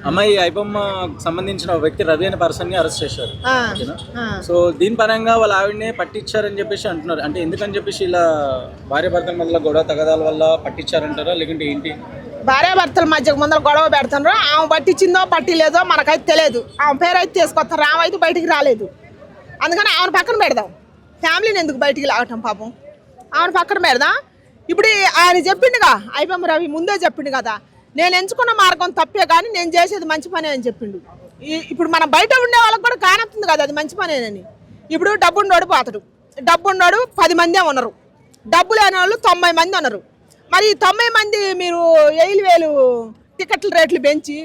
అమ్మాయి ఐబొమ్మ సంబంధించిన ఒక వ్యక్తి రవి అనే పర్సన్ ని అరెస్ట్ చేశారు. సో దీని పరంగా వాళ్ళ ఆవిడనే పట్టించారని చెప్పేసి అంటున్నారు. అంటే ఎందుకని చెప్పేసి ఇలా భార్యాభర్తల మధ్య గొడవ తగదాల వల్ల పట్టించారంటారా లేకుంటే ఏంటి? భార్యాభర్తల మధ్య ముందర గొడవ పెడుతున్నారు. ఆమె పట్టించిందో పట్టిలేదో మనకైతే తెలియదు. ఆమె పేరు అయితే తీసుకొస్తారు, ఆమె అయితే బయటికి రాలేదు. అందుకని ఆమెను పక్కన పెడదాం. ఫ్యామిలీని ఎందుకు బయటికి లాగటం పాపం, ఆమెను పక్కన పెడదాం. ఇప్పుడు ఆయన చెప్పిండుగా, ఐబొమ్మ రవి ముందే చెప్పిండు కదా, నేను ఎంచుకున్న మార్గం తప్పే కానీ నేను చేసేది మంచి పనే అని చెప్పిండు. ఇప్పుడు మనం బయట ఉండే వాళ్ళకి కూడా కానొస్తుంది కదా అది మంచి పనేనని. ఇప్పుడు డబ్బున్నోడు పోతాడు, డబ్బున్నోడు 10 మందే ఉన్నారు, డబ్బు లేని వాళ్ళు 90 మంది ఉన్నారు. మరి 90 మంది మీరు 7,000 టికెట్ల రేట్లు పెంచి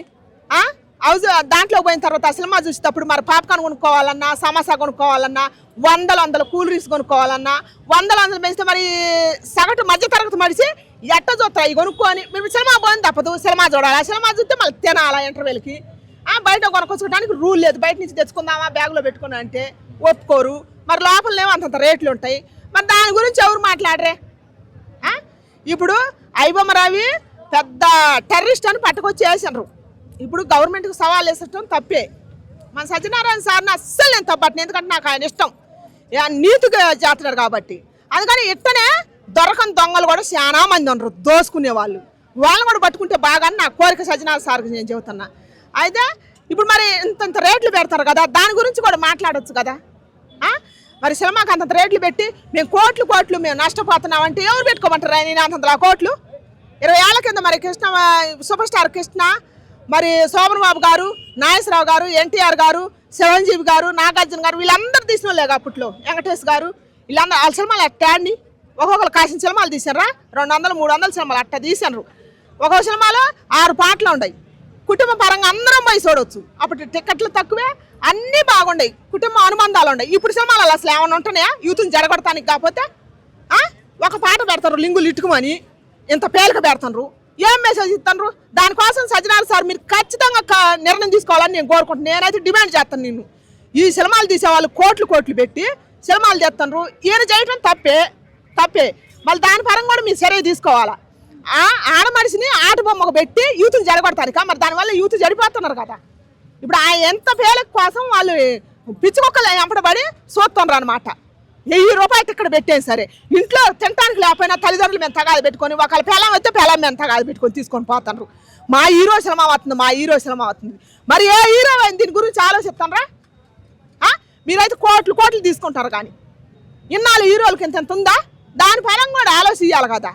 హౌస్ దాంట్లో పోయిన తర్వాత అసలు మా చూసేటప్పుడు మరి పాప్కార్న్ కొనుక్కోవాలన్నా, సమోసా కొనుక్కోవాలన్నా, వందల కూల్ డ్రింక్స్ కొనుక్కోవాలన్నా వందలు పెంచితే మరి సగటు మధ్య తరగతి మడిచి ఎట్ట చూస్తారు అవి కొనుక్కొని. మీరు సినిమా పోయింది తప్పదు, సినిమా చూడాలి, ఆ సినిమా చూస్తే మళ్ళీ తినాలా ఇంటర్వెల్కి. బయట కొనుక్కోవడానికి రూల్ లేదు, బయట నుంచి తెచ్చుకుందామా బ్యాగులో పెట్టుకున్నా అంటే ఒప్పుకోరు. మరి లోపలనేమో అంతంత రేట్లు ఉంటాయి. మరి దాని గురించి ఎవరు మాట్లాడరే? ఇప్పుడు ఐబొమ్మ రవి పెద్ద టెర్రరిస్ట్ అని పట్టుకొచ్చి వేసినారు. ఇప్పుడు గవర్నమెంట్కి సవాల్ వేసటం తప్పే. మన సత్యనారాయణ సార్ని అస్సలు నేను తప్పట్ను, ఎందుకంటే నాకు ఆయన ఇష్టం, నీతిగా చేస్తున్నాడు కాబట్టి. అందుకని ఇట్టనే దొరకని దొంగలు కూడా చాలా మంది ఉన్నారు దోసుకునే వాళ్ళు, వాళ్ళని కూడా పట్టుకుంటే బాగా నా కోరిక సత్యనారాయణ సార్కి నేను చెబుతున్నా. అయితే ఇప్పుడు మరి ఇంత రేట్లు పెడతారు కదా, దాని గురించి కూడా మాట్లాడవచ్చు కదా. మరి సినిమాకి అంత రేట్లు పెట్టి మేము కోట్లు మేము నష్టపోతున్నామంటే ఎవరు పెట్టుకోమంటారు? నేను అంత కోట్లు 20 ఏళ్ల కింద మరి కృష్ణ సూపర్ స్టార్ కృష్ణ, మరి శోభన్ బాబు గారు, నాగేశ్వరరావు గారు, ఎన్టీఆర్ గారు, చిరంజీవి గారు, నాగార్జున గారు వీళ్ళందరూ తీసిన వాళ్ళేగా అప్పట్లో, వెంకటేష్ గారు వీళ్ళందరూ వాళ్ళ సినిమాలు అట్టాడిని ఒక్కొక్కరు కాసిన సినిమాలు తీసారా, 200, 300 సినిమాలు అట్ట తీసారు. ఒక్కొక్క సినిమాలో 6 పాటలు ఉన్నాయి. కుటుంబ పరంగా అందరం పోయి చూడవచ్చు. అప్పుడు టికెట్లు తక్కువే, అన్నీ బాగుండయి, కుటుంబ అనుబంధాలు ఉన్నాయి. ఇప్పుడు సినిమాలు అసలు ఏమైనా ఉంటున్నాయా యూత్ని జరగొడతానికి? కాకపోతే ఒక పాట పెడతారు లింగులు ఇటుకుమని, ఇంత పేలిక పెడతారు, ఏం మెసేజ్ ఇస్తారు? దానికోసం సజ్జనార్ సార్ మీరు ఖచ్చితంగా నిర్ణయం తీసుకోవాలని నేను కోరుకుంటున్నాను. నేనైతే డిమాండ్ చేస్తాను. నిన్ను ఈ సినిమాలు తీసేవాళ్ళు కోట్లు పెట్టి సినిమాలు చేస్తారు, ఈయన చేయటం తప్పే. మళ్ళీ దాని పరంగా కూడా మీరు చర్య తీసుకోవాలా. ఆడ మనిషిని ఆట బొమ్మకు పెట్టి యూత్ని జరగొడతానిక? మరి దానివల్ల యూత్ జడిపోతున్నారు కదా. ఇప్పుడు ఆ ఎంత పేలిక కోసం వాళ్ళు పిచ్చుకొక్కలు ఎంపడబడి చూస్తున్నారు అనమాట. 1000 రూపాయలు ఇక్కడ పెట్టేది సరే, ఇంట్లో తినడానికి లేకపోయినా తల్లిదండ్రులు మేము తగాదు పెట్టుకొని, ఒకళ్ళ పేలం అయితే పేలం మేము తగాదు పెట్టుకొని తీసుకొని పోతున్నారు. మా హీరో సినిమా అవుతుంది. మరి ఏ హీరో దీని గురించి ఆలోచిస్తారా? మీరైతే కోట్లు తీసుకుంటారు కానీ ఇన్నాళ్ళు హీరోలకి ఎంత ఉందా? దాని పరంగా కూడా ఆలోచించాలి కదా.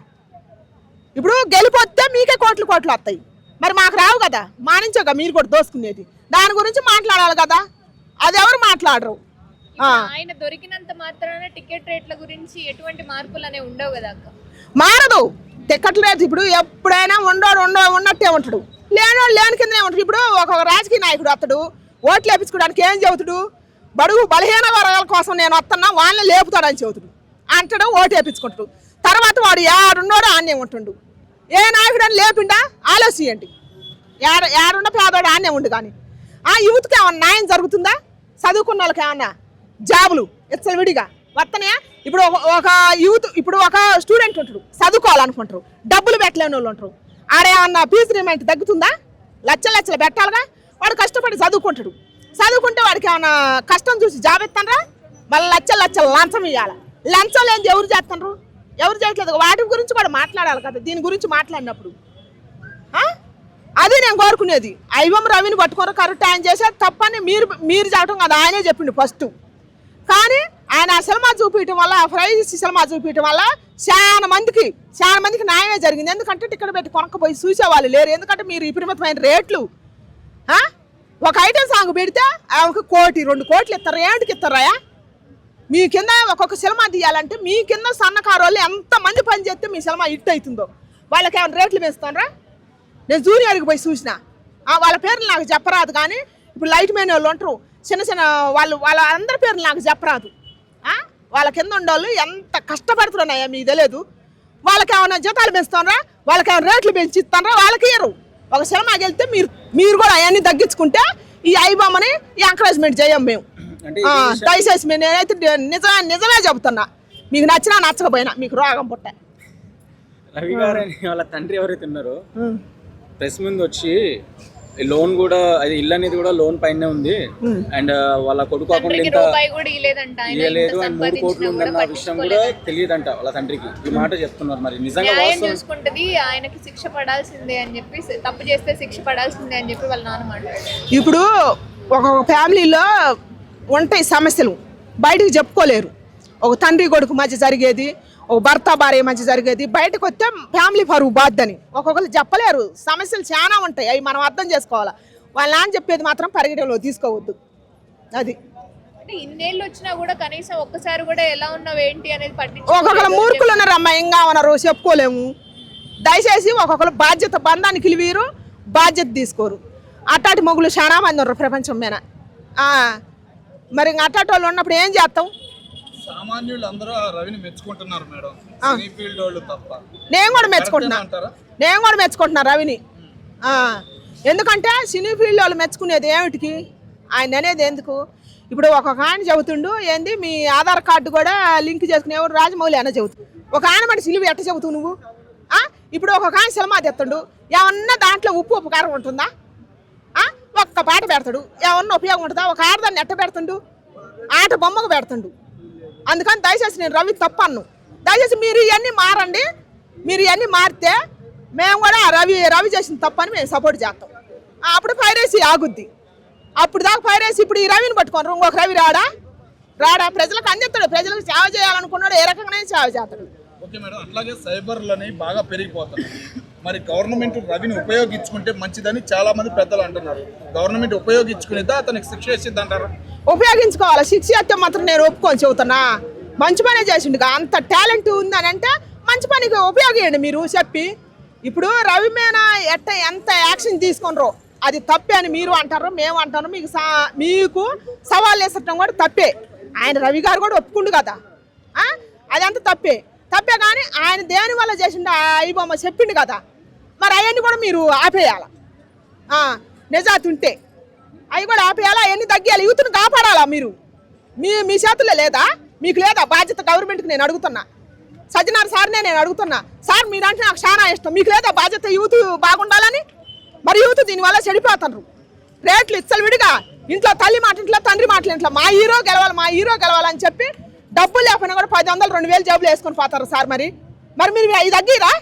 ఇప్పుడు గెలిపోతే మీకే కోట్లు వస్తాయి, మరి మాకు రావు కదా. మా నుంచేగా మీరు కూడా దోసుకునేది. దాని గురించి మాట్లాడాలి కదా, అది ఎవరు మాట్లాడరు. ఆయన దొరికినంత మాత్రాన టికెట్ రేట్ల గురించి ఎటువంటి మార్పులు అనేవి ఉండవు కదా అక్క? మారదు టికెట్ రేట్. ఇప్పుడు ఎప్పుడైనా ఉన్నట్టే ఉంటాడు, లేని కిందనే ఉంటాడు. ఇప్పుడు ఒక రాజకీయ నాయకుడు అతడు ఓట్లు వేపించుకోవడానికి ఏం చెబుతాడు? బడుగు బలహీన వర్గాల కోసం నేను వస్తున్నా, వాళ్ళని లేపుతాడని చెబుతాడు, అంటాడు, ఓటు వేపించుకుంటాడు. తర్వాత వాడు ఏడున్నాడో ఆన్నే ఉంటుండు. ఏ నాయకుడు అని లేపిండా ఆలోచించండి. ఏడున్న పేదోడు ఆన్నే ఉండు. కానీ యూత్కి ఏమన్నా న్యాయం జరుగుతుందా? చదువుకున్న వాళ్ళకి ఏమన్నా జాబులు ఇచ్చలు విడిగా వస్తున్నాయా? ఇప్పుడు ఒక యూత్, ఇప్పుడు ఒక స్టూడెంట్ ఉంటాడు, చదువుకోవాలనుకుంటారు, డబ్బులు పెట్టలేని వాళ్ళు ఉంటారు. ఆడేమన్నా ఫీజు రిమెంట్ తగ్గుతుందా? లక్షలు పెట్టాలిగా. వాడు కష్టపడి చదువుకుంటే వాడికి ఏమన్నా కష్టం చూసి జాబ్ ఇస్తానరా? మళ్ళీ లక్షలు లంచం ఇవ్వాలి. లంచం లేని ఎవరు చేస్తున్నారు? ఎవరు చేయట్లేదు. వాటి గురించి కూడా మాట్లాడాలి కదా. దీని గురించి మాట్లాడినప్పుడు అది నేను కోరుకునేది. ఐబొమ్మ రవిని పట్టుకోరు, కరెక్ట్ ఆయన చేసేది తప్పని మీరు చెప్పడం కదా, ఆయనే చెప్పిండు ఫస్ట్. కానీ ఆయన సినిమా చూపించడం వల్ల, ప్రైజ్ సినిమా చూపించడం వల్ల చాలా మందికి న్యాయమే జరిగింది. ఎందుకంటే టికెట్ పెట్టి కొనకపోయి చూసేవాళ్ళు లేరు. ఎందుకంటే మీరు విపరీతమైన రేట్లు. ఒక ఐటెం సాంగ్ పెడితే ఒక 1 కోటి 2 కోట్లు ఇస్తారు. ఏంటికి ఇస్తారా? మీ కింద ఒక్కొక్క సినిమా తీయాలంటే మీ కింద సన్నకారు వాళ్ళు ఎంతమంది పని చేస్తే మీ సినిమా హిట్ అవుతుందో వాళ్ళకి ఏమైనా రేట్లు వేస్తారా? నేను జూనియర్కి పోయి చూసిన, వాళ్ళ పేర్లు నాకు చెప్పరాదు. కానీ ఇప్పుడు లైట్ మెయిన్ వాళ్ళు ఉంటారు, చిన్న వాళ్ళ అందరి పేర్లు నాకు చెప్పరాదు. వాళ్ళ కింద ఉండేవాళ్ళు ఎంత కష్టపడుతున్నాయా మీకు తెలియదు. వాళ్ళకి ఏమైనా జీతాలు పెంచుతారా? వాళ్ళకి ఏమైనా రేట్లు పెంచి ఇస్తారా? వాళ్ళకి ఇయ్యరు. ఒక సినిమాకి వెళ్తే మీరు కూడా అవన్నీ తగ్గించుకుంటే ఈ ఐబొమ్మని ఎంకరేజ్మెంట్ చేయం మేము. దయచేసి నేనైతే నిజమే చెబుతున్నా. మీకు నచ్చినా నచ్చకపోయినా మీకు రోగం పుట్ట. రవి గారు వాళ్ళ తండ్రి ఎవరైతే ఉన్నారో ప్రెస్ ముందు వచ్చి లోన్ కూడా అది ఇల్లు అనేది కూడా లోన్ పైనే ఉంది అండ్ వాళ్ళ కొడుకు అకౌంట్ తండ్రికి ఎంత రూపాయి కూడా ఇవ్వలేదంట ఆయన ఇవ్వలేదు ఎంత అండ్ 3 కోట్లు సంపాదించినా కూడా ఉందన్న విషయం కూడా తెలియదంట వాళ్ళ తండ్రికి. ఈ మాట చెప్తున్నారు. మరి నిజంగా న్యాయం వాస్తవం చూసుకుంటది, ఆయనకి శిక్ష పడాల్సిందే అని చెప్పి, తప్పు చేస్తే శిక్ష పడాల్సిందే అని చెప్పి వాళ్ళ నాన్న మాట్లాడారు. ఇప్పుడు ఒక ఫ్యామిలీలో ఉంటాయి సమస్యలు, బయటకు చెప్పుకోలేరు. ఒక తండ్రి కొడుకు మధ్య జరిగేది, ఒక భర్త భార్య మధ్య జరిగేది బయటకు వస్తే ఫ్యామిలీ పరువు బాధ్యని ఒక్కొక్కరు చెప్పలేరు. సమస్యలు చాలా ఉంటాయి, అవి మనం అర్థం చేసుకోవాలి. వాళ్ళ నాన్న చెప్పేది మాత్రం పరిగణలో తీసుకోవద్దు. అది అంటే ఇన్నేళ్ళు వచ్చినా కూడా కనీసం ఒక్కసారి కూడా ఎలా ఉన్నావు ఏంటి అనేది ఒక్కొక్కరు మూర్ఖులు ఉన్నారమ్మా, ఇంకా ఉన్నారు చెప్పుకోలేము. దయచేసి ఒక్కొక్కరు బాధ్యత బంధానికి వీరు బాధ్యత తీసుకోరు. అట్టాటి మొగులు చాలా మంది ఉన్నారు ప్రపంచం మీద. మరి ఇంకా అట్టాటి వాళ్ళు ఉన్నప్పుడు ఏం చేస్తాం? సామాన్యులు అందరూ రవిని మెచ్చుకుంటున్నారు మేడం, సినీ ఫీల్డ్ వాళ్ళు తప్ప. నేను కూడా మెచ్చుకుంటున్నా రవిని. ఎందుకంటే సినీ ఫీల్డ్ వాళ్ళు మెచ్చుకునేది ఏమిటికి? ఆయన అనేది ఎందుకు? ఇప్పుడు ఒక్కొక్క ఆయన చెబుతుండు ఏంది మీ ఆధార్ కార్డు కూడా లింక్ చేసుకుని ఎవరు రాజమౌళి అన్న చెబుతుంది. ఒక ఆయన మరి సిలువు ఎట్ట చెబుతావు నువ్వు? ఇప్పుడు ఒక్కొక్క ఆయన సినిమా తెస్తుండు, ఏమన్నా దాంట్లో ఉప్పు ఉపకారం ఉంటుందా? ఒక్క పాట పెడతాడు, ఏమన్నా ఉపయోగం ఉంటుందా? ఒక ఆడదాన్ని ఎట్ట పెడుతుండు? ఆట బొమ్మకు పెడుతుండు. అందుకని దయచేసి నేను రవి తప్పను. దయచేసి మీరు ఇవన్నీ మారండి. మీరు ఇవన్నీ మారితే మేము కూడా రవి చేసిన తప్పని మేము సపోర్ట్ చేస్తాం. అప్పుడు పైరేసి ఆగుద్ది. అప్పుడు దాకా పైరేసి ఇప్పుడు ఈ రవిని పట్టుకోండి, ఇంకొక రవి రాడా? ప్రజలకు అందిస్తాడు. ప్రజలకు సేవ చేయాలనుకున్నాడు, ఏ రకంగానే సేవ చేస్తాడు. ఓకే మేడం, అట్లాగే సైబర్లని బాగా పెరిగిపోతున్నాయి. మరి గవర్నమెంట్ రవిని ఉపయోగించుకుంటే మంచిదని చాలా మంది పెద్దలు అంటున్నారు. గవర్నమెంట్ ఉపయోగించుకునేదా అతనికి శిక్ష వేసిద్ది అంటారు? ఉపయోగించుకోవాలి. శిక్ష అయితే మాత్రం నేను ఒప్పుకొని చెబుతున్నా. మంచి పనే చేసిండుగా, అంత టాలెంట్ ఉందని అంటే మంచి పనికి ఉపయోగించండి మీరు చెప్పి. ఇప్పుడు రవి మీద ఎంత యాక్షన్ తీసుకున్నారో అది తప్పే అని మీరు అంటారు, మేము అంటారు. మీకు సవాల్ వేసటం కూడా తప్పే. ఆయన రవి గారు కూడా ఒప్పుకుండు కదా, అదంతా తప్పే కానీ ఆయన దేని వల్ల చేసిండు అయ్యబొమ్మ చెప్పిండు కదా, మరి అవన్నీ కూడా మీరు ఆపేయాల. నిజాతి ఉంటే అవి కూడా ఆపేయాలా, అవన్నీ తగ్గియాలి. యూత్ను కాపాడాలా మీరు. మీ చేతుల్లో లేదా? మీకు లేదా బాధ్యత? గవర్నమెంట్కి నేను అడుగుతున్నా. సజ్జనార్ సార్నే నేను అడుగుతున్నా. సార్ మీరంటే నాకు చాలా ఇష్టం, మీకు లేదా బాధ్యత యూత్ బాగుండాలని? మరి యూత్ దీనివల్ల చెడిపోతున్నారు. రేట్లు ఇచ్చలు విడిగా ఇంట్లో తల్లి మాట ఇంట్లో తండ్రి మాటలు ఇంట్లో మా హీరో గెలవాలని చెప్పి డబ్బులు లేకపోయినా కూడా 10,000 2,000 జేబులు వేసుకొని పోతారు సార్. మరి మీరు ఇది తగ్గిరా?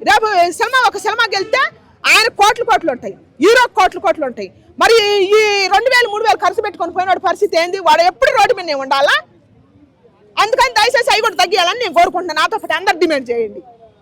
రేపు ఒక సినిమాకి వెళ్తే ఆయన కోట్లు ఉంటాయి, హీరో కోట్లు ఉంటాయి. మరి ఈ 2,000 3,000 ఖర్చు పెట్టుకొని పోయిన పరిస్థితి ఏంది? వాడు ఎప్పుడు రోడ్డు మీద ఉండాలా? అందుకని దయచేసి అవి కూడా తగ్గియాలని నేను కోరుకుంటున్నాను. నాతో పాటు అందరు డిమాండ్ చేయండి.